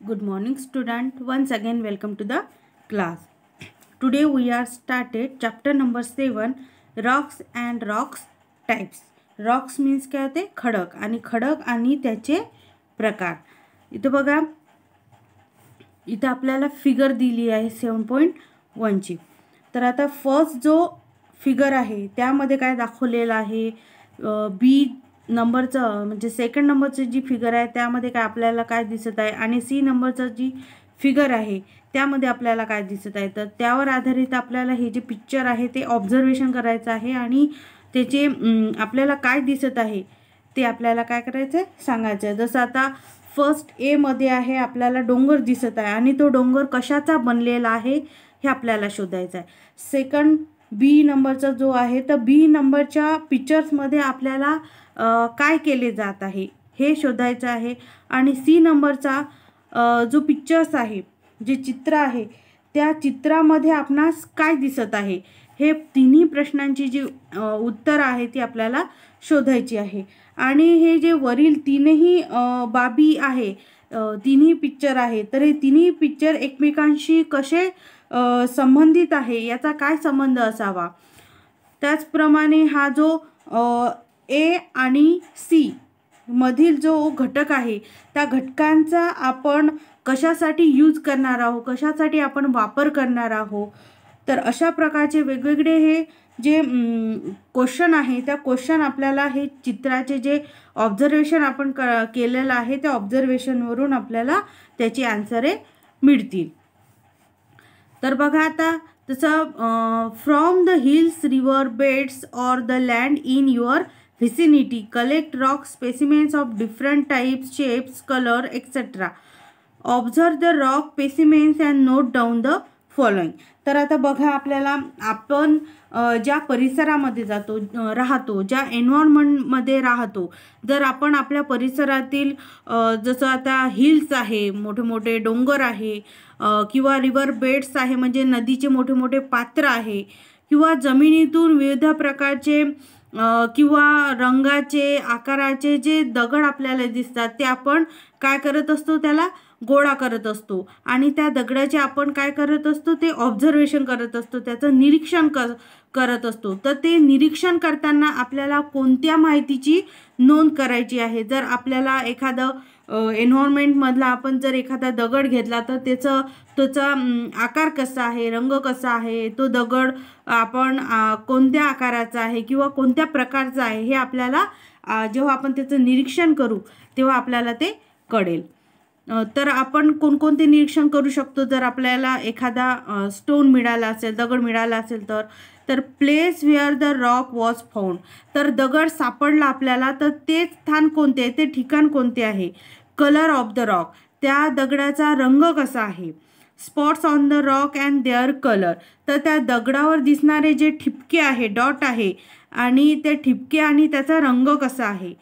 Good morning student. Once again welcome to the class. Today we are started chapter number 7 rocks and rocks types. Rocks means काय होते खडक आणि त्याचे प्रकार. इथे बघा इथे आपल्याला फिगर दिली आहे 7.1 ची. तर आता फर्स्ट जो फिगर आहे त्यामध्ये काय दाखवलेलं आहे बी नंबरचं म्हणजे सेकंड नंबरची जी फिगर आहे त्यामध्ये काय आपल्याला काय दिसत आहे आणि सी नंबरचं जी फिगर आहे त्यामध्ये आपल्याला काय दिसत आहे. तर त्यावर आधारित आपल्याला हे जे पिक्चर आहे ते ऑब्झर्वेशन करायचं आहे आणि त्याचे आपल्याला काय दिसत आहे ते आपल्याला काय करायचं आहे सांगायचं आहे. जसं आता फर्स्ट ए मध्ये आहे आपल्याला डोंगर दिसत आहे आणि तो डोंगर कशाचा बनलेला आहे हे आपल्याला शोधायचं आहे. सेकंड बी नंबरचा जो आहे तर बी नंबरच्या पिक्चर्समध्ये आपल्याला काय केले जात आहे हे शोधायचं आहे. आणि सी नंबरचा जो पिक्चर्स आहे जे चित्र आहे त्या चित्रामध्ये आपणास काय दिसत आहे हे तिन्ही प्रश्नांची जी उत्तर आहे ती आपल्याला शोधायची आहे. आणि हे जे वरील तीनही बाबी आहे तिन्ही पिक्चर आहे तर हे तिन्ही पिक्चर एकमेकांशी कसे संबंधित आहे याचा काय संबंध असावा. त्याचप्रमाणे हा जो ए आणि सी मधील जो घटक आहे त्या घटकांचा आपण कशासाठी यूज करणार आहोत कशासाठी आपण वापर करणार आहोत. तर अशा प्रकारचे वेगवेगळे हे जे क्वेश्चन आहे त्या क्वेश्चन आपल्याला हे चित्राचे जे ऑब्झर्वेशन आपण केलेलं आहे त्या ऑब्झर्वेशनवरून आपल्याला त्याची आन्सरे मिळतील. तर बघा आता तसं from the hills river beds or the land in your vicinity collect rock specimens of different types, shapes, color, etc. Observe the rock specimens and note down the following. तर आता बघा आपल्याला आपण ज्या परिसरामध्ये जातो राहतो ज्या एन्व्हायरमेंटमध्ये राहतो जर आपण आपल्या परिसरातील जसं आता हिल्स आहे मोठे मोठे डोंगर आहे किंवा रिव्हर बेड्स आहे म्हणजे नदीचे मोठे मोठे पात्र आहे किंवा जमिनीतून विविध प्रकारचे किंवा रंगाचे आकाराचे जे दगड आपल्याला दिसतात ते आपण काय करत असतो त्याला गोळा करत असतो आणि त्या दगडाचे आपण काय करत असतो ते ऑब्झर्वेशन करत असतो त्याचं निरीक्षण करत असतो. तर ते निरीक्षण करताना आपल्याला कोणत्या माहितीची नोंद करायची आहे. जर आपल्याला एखादं एन्व्हायरमेंटमधला आपण जर एखादा दगड घेतला तर त्याचा आकार कसा आहे रंग कसा आहे तो दगड आपण कोणत्या आकाराचा आहे किंवा कोणत्या प्रकारचा आहे हे आपल्याला जेव्हा आपण त्याचं निरीक्षण करू तेव्हा आपल्याला ते कळेल. तर आपण कोणकोणते निरीक्षण करू शकतो जर आपल्याला एखादा स्टोन मिळाला असेल दगड मिळाला असेल तर place where the rock was found. तर दगड सापडला आपल्याला तर ते स्थान कोणते आहे ते ठिकाण कोणते आहे. कलर ऑफ द रॉक त्या दगडाचा रंग कसा आहे. Spots on the rock and their colour तर त्या दगडावर दिसणारे जे ठिपके आहे डॉट आहे आणि ते ठिपके आणि त्याचा रंग कसा आहे.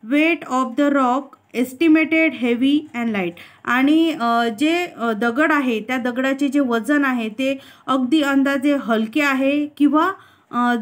Weight of the rock estimated heavy and light आणि जे दगड आहे त्या दगडाचे जे वजन आहे ते अगदी अंदाजे हलके आहे किंवा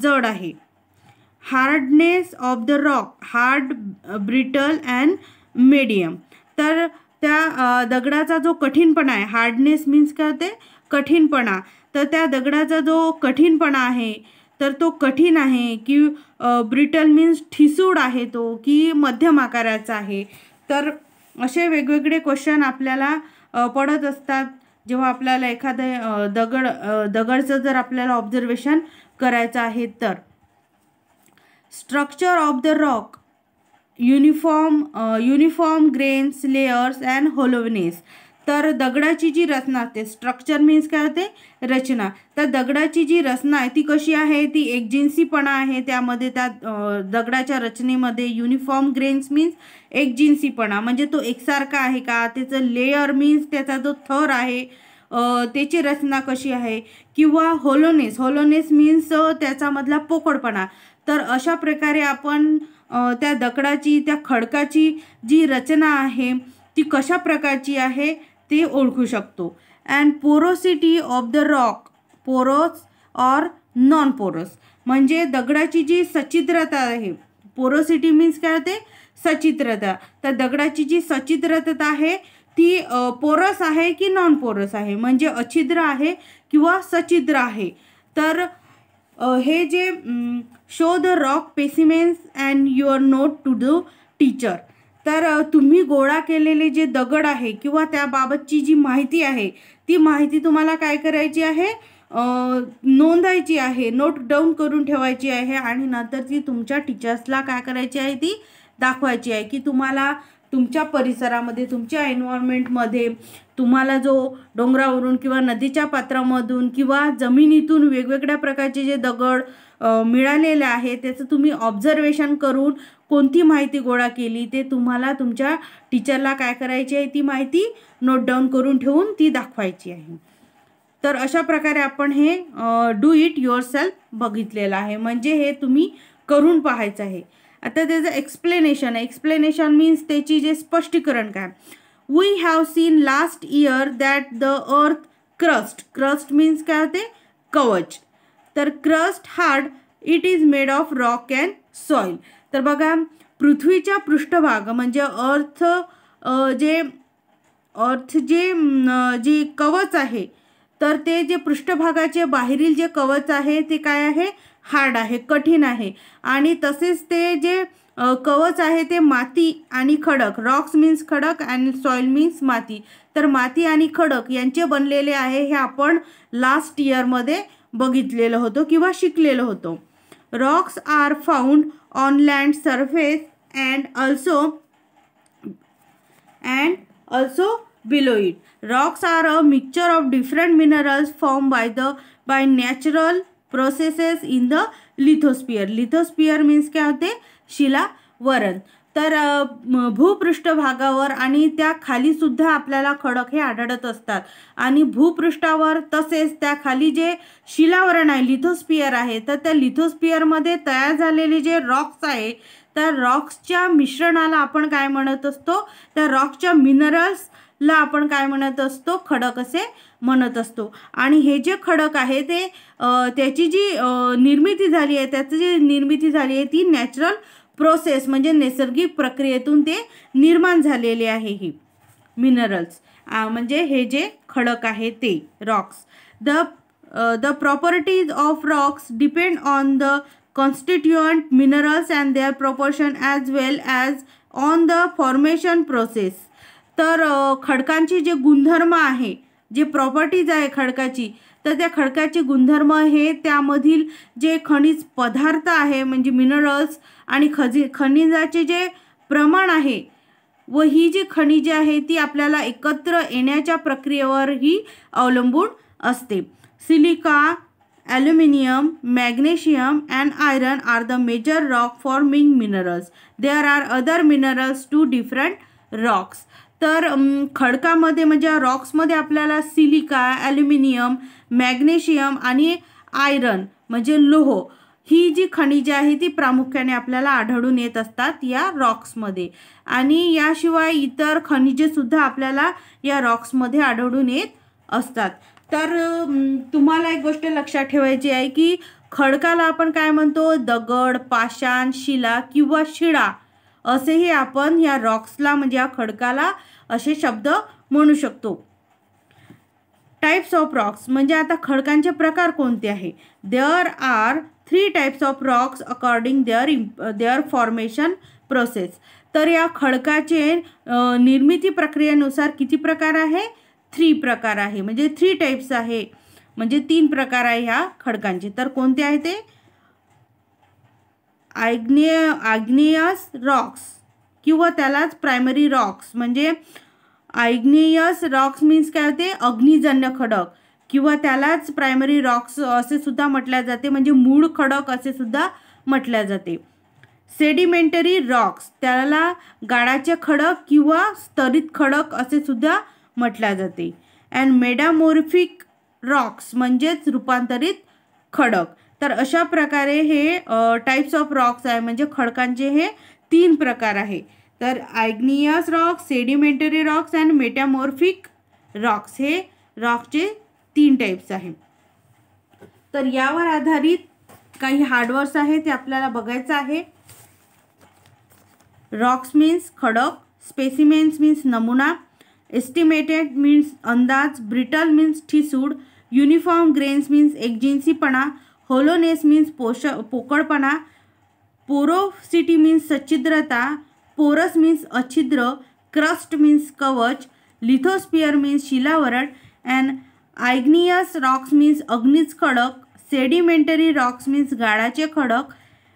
जड आहे. Hardness of the rock hard brittle and medium तर त्या दगडाचा जो कठीणपणा आहे हार्डनेस मीन्स काय ते कठीणपणा तर त्या दगडाचा जो कठीणपणा आहे तर तो कठीण आहे की ब्रिटल मीन्स ठिसूळ आहे तो की मध्यम आकाराचा आहे. तर असे वेगवेगळे क्वेश्चन आपल्याला पडत असतात जेव्हा आपल्याला एखादं दगडचं जर आपल्याला ऑब्झर्वेशन करायचं आहे. तर structure of the rock uniform grains layers and hollowness तर दगडाची जी रचना असते स्ट्रक्चर मीन्स काय होते रचना. तर दगडाची जी रचना आहे ती कशी आहे ती एकजिन्सीपणा आहे त्यामध्ये त्या दगडाच्या रचनेमध्ये. युनिफॉर्म ग्रेन्स मीन्स एकजिन्सीपणा म्हणजे तो एकसारखा आहे का. त्याचं लेयर मीन्स त्याचा जो थर आहे त्याची रचना कशी आहे. किंवा होलोनेस मीन्स त्याच्यामधला पोकळपणा. तर अशा प्रकारे आपण त्या दगडाची त्या खडकाची जी रचना आहे ती कशा प्रकारची आहे ते ओळखू शकतो. And porosity of the rock Porus or non Porus म्हणजे दगडाची जी सच्छिद्रता आहे. पोरोसिटी मीन्स काय होते सच्छिद्रता. तर दगडाची जी सच्छिद्रता आहे ती पोरस आहे की नॉन पोरस आहे, म्हणजे अछिद्र आहे किंवा सछिद्र आहे. तर हे जे show the rock specimens and your note to the teacher. तर तुम्ही गोळा केलेले जे दगड आहे किंवा त्याबाबतची जी माहिती आहे ती माहिती तुम्हाला काय करायची आहे, नोंदायची आहे, नोट डाऊन करून ठेवायची आहे आणि नंतर ती तुमच्या टीचर्सला काय करायची आहे, ती दाखवायची आहे की तुम्हाला तुमच्या परिसरामध्ये, तुमच्या एन्व्हायरमेंटमध्ये तुम्हाला जो डोंगरावरून किंवा नदीच्या पात्रामधून किंवा जमिनीतून वेगवेगळ्या प्रकारचे जे दगड मिळालेले आहे त्याचं तुम्ही ऑब्झर्वेशन करून कोणती माहिती गोळा केली ते तुम्हाला तुमच्या टीचरला काय करायची आहे, ती माहिती नोट डाऊन करून ठेवून ती दाखवायची आहे. तर अशा प्रकारे आपण हे डू इट युअर सेल्फ बघितलेलं आहे, म्हणजे हे तुम्ही करून पाहायचं आहे. आता त्याचं एक्सप्लेनेशन आहे. एक्सप्लेनेशन मीन्स त्याची जे स्पष्टीकरण काय. We have seen last year that the earth crust means काय होते, कवच. तर crust hard it is made of rock and soil. तर बघा, पृथ्वीच्या पृष्ठभाग म्हणजे अर्थ जे कवच आहे, तर ते जे पृष्ठभागाचे बाहेरील जे कवच आहे ते काय आहे, हार्ड आहे, कठीण आहे. आणि तसेच ते जे कवच आहे ते माती आणि खडक, रॉक्स मीन्स खडक आणि सॉइल मीन्स माती. तर माती आणि खडक यांचे बनलेले आहे. हे आपण लास्ट इयरमध्ये बघितलेलं होतं किंवा शिकलेलं होतं. Rocks are found on land surface and also below it. Rocks are a mixture of different minerals formed by natural processes in the lithosphere. Lithosphere means काय होते, शिलावरण. तर भूपृष्ठभागावर आणि त्या खाली सुद्धा आपल्याला खडक हे आढळत असतात. आणि भूपृष्ठावर तसेच त्या खाली जे शिलावरण आहे, लिथोस्फिअर आहे, तर त्या लिथोस्फिअरमध्ये तयार झालेले जे रॉक्स आहे, त्या रॉक्सच्या मिश्रणाला आपण काय म्हणत असतो, त्या रॉक्सच्या मिनरल्सला आपण काय म्हणत असतो, खडक असे म्हणत असतो. आणि हे जे खडक आहे ते त्याची जी निर्मिती झाली आहे ती नॅचरल प्रोसेस म्हणजे नैसर्गिक प्रक्रियेतून ते निर्माण झालेले आहे. हे मिनरल्स म्हणजे हे जे खडक आहे ते Roxx. The properties of Roxx depend on the constituent minerals and their proportion as well as on the formation process. तर खडकांची जे गुणधर्म आहे, जे प्रॉपर्टीज आहे खडकाची, तर त्या खडकाचे गुणधर्म हे त्यामधील जे खनिज पदार्थ आहे म्हणजे मिनरल्स आणि खनिजाचे जे प्रमाण आहे व ही जी खनिजे आहे ती आपल्याला एकत्र येण्याच्या प्रक्रियेवरही अवलंबून असते. Silica, Aluminium, magnesium and iron are the major rock forming minerals. There are other minerals to different rocks. तर खडकामध्ये म्हणजे रॉक्समध्ये आपल्याला सिलिका, ॲल्युमिनियम, मॅग्नेशियम आणि आयरन म्हणजे लोह ही जी खनिजे आहे ती प्रामुख्याने आपल्याला आढळून येत असतात या रॉक्समध्ये. आणि याशिवाय इतर खनिजे सुद्धा आपल्याला या रॉक्समध्ये आढळून येत असतात. तर तुम्हाला एक गोष्ट लक्षात ठेवायची आहे की खडकाला आपण काय म्हणतो, दगड, पाषाण, शिला किंवा शिळा असेही आपण या रॉक्सला म्हणजे या खडकाला असे शब्द म्हणू शकतो. टाइप्स ऑफ रॉक्स म्हणजे आता खडकांचे प्रकार कोणते आहे. There are 3 types of rocks according their formation process. तर या खडकाचे निर्मिती प्रक्रियेनुसार किती प्रकार आहे, 3 प्रकार आहे, म्हणजे 3 टाइप्स आहे, म्हणजे 3 प्रकार आहे ह्या खडकांचे. तर कोणते आहे ते, आग्नेयस रॉक्स किंवा त्यालाच प्रायमरी रॉक्स. म्हणजे आग्नेयस रॉक्स मीन्स काय होते, अग्निजन्य खडक किंवा त्यालाच प्रायमरी रॉक्स असे सुद्धा म्हटल्या जाते, म्हणजे मूळ खडक असे सुद्धा म्हटल्या जाते. सेडिमेंटरी रॉक्स त्याला गाळाचे खडक किंवा स्तरित खडक असे सुद्धा म्हटल्या जाते. अँड मेटामॉर्फिक रॉक्स म्हणजेच रूपांतरित खडक. तर अशा प्रकारे हे टाइप्स ऑफ रॉक्स आहे, म्हणजे खडकांचे हे 3 प्रकार आहे. तर igneous rocks, sedimentary rocks and metamorphic rocks हे रॉकचे 3 टाइप्स आहे. तर यावर आधारित काही हार्डवर्ड्स आहे ते आपल्याला बघायचं आहे. रॉक्स मीन्स खडक, स्पेसिमेन्स मीन्स नमुना, एस्टिमेटेड मीन्स अंदाज, ब्रिटल मीन्स ठिसूळ, युनिफॉर्म ग्रेन्स मीन्स एकजिन्सीपणा, होलोनेस मीन्स पोकळपणा, पोरोसिटी मीन्स सच्छिद्रता, पोरस मीन्स अछिद्र, क्रस्ट मीन्स कवच, लिथोस्फियर मीन्स शिलावरण, अँड आयग्नियस रॉक्स मीन्स अग्नीज खडक, सेडिमेंटरी रॉक्स मीन्स गाळाचे खडक,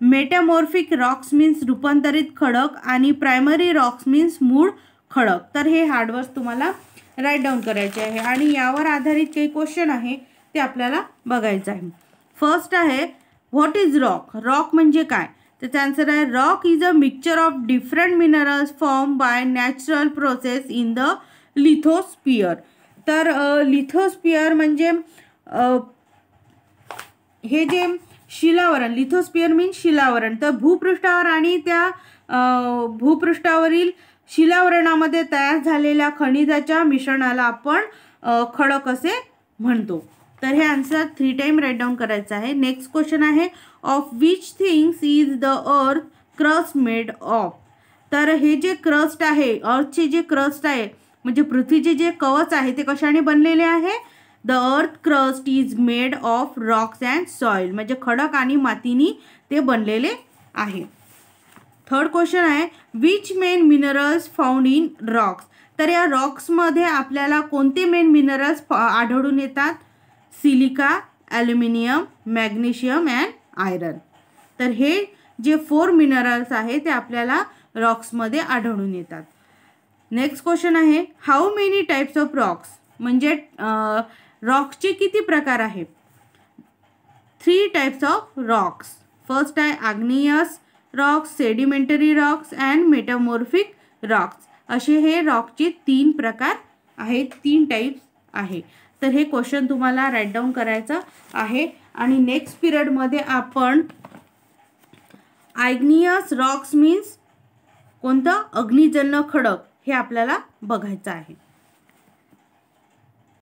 मेटामॉर्फिक रॉक्स मीन्स रूपांतरित खडक आणि प्रायमरी रॉक्स मीन्स मूळ खडक. तर हे हार्डवर्ड्स तुम्हाला राईट डाऊन करायचे आहे आणि यावर आधारित काही क्वेश्चन आहे ते आपल्याला बघायचं आहे. फर्स्ट आहे व्हॉट इज रॉक. रॉक म्हणजे काय? त्याचा आन्सर आहे rock is a mixture of different minerals form by natural process in the lithosphere. तर लिथोस्फियर म्हणजे हे जे शिलावरण, लिथोस्फियर मीन्स शिलावरण, तर भूपृष्ठावर आणि त्या भूपृष्ठावरील शिलावरणामध्ये तयार झालेल्या खनिजाच्या मिश्रणाला आपण खडक असे म्हणतो. तर हे आन्सर 3 टाइम राईट डाऊन करायचं आहे. नेक्स्ट क्वेश्चन आहे of which things is the earth crust made of. तर हे जे क्रस्ट आहे, अर्थचे जे क्रस्ट आहे म्हणजे पृथ्वीचे जे कवच आहे ते कशाने बनलेले आहे? The earth crust is made of Roxx and soil, म्हणजे खडक आणि मातीनी ते बनलेले आहे. थर्ड क्वेश्चन आहे which main minerals found in rocks. तर या रॉक्समध्ये आपल्याला कोणते मेन मिनरल्स आढळून येतात? Silica, aluminium, magnesium and iron. तर हे जे 4 मिनरल्स आहे ते आपल्याला रॉक्समध्ये आढळून येतात. नेक्स्ट क्वेश्चन आहे how many types of Roxx. म्हणजे रॉक्सचे किती प्रकार आहेत? 3 टाइप्स ऑफ रॉक्स. फर्स्ट आहे igneous rocks, sedimentary rocks and metamorphic rocks. असे हे रॉकचे 3 प्रकार आहेत, 3 टाइप्स आहे. तर हे क्वेश्चन तुम्हाला राईट डाऊन करायचं आहे आणि नेक्स्ट पिरियडमध्ये आपण आग्नेयस रॉक्स मीन्स कोणतं? अग्निजन्य खडक हे आपल्याला बघायचं आहे.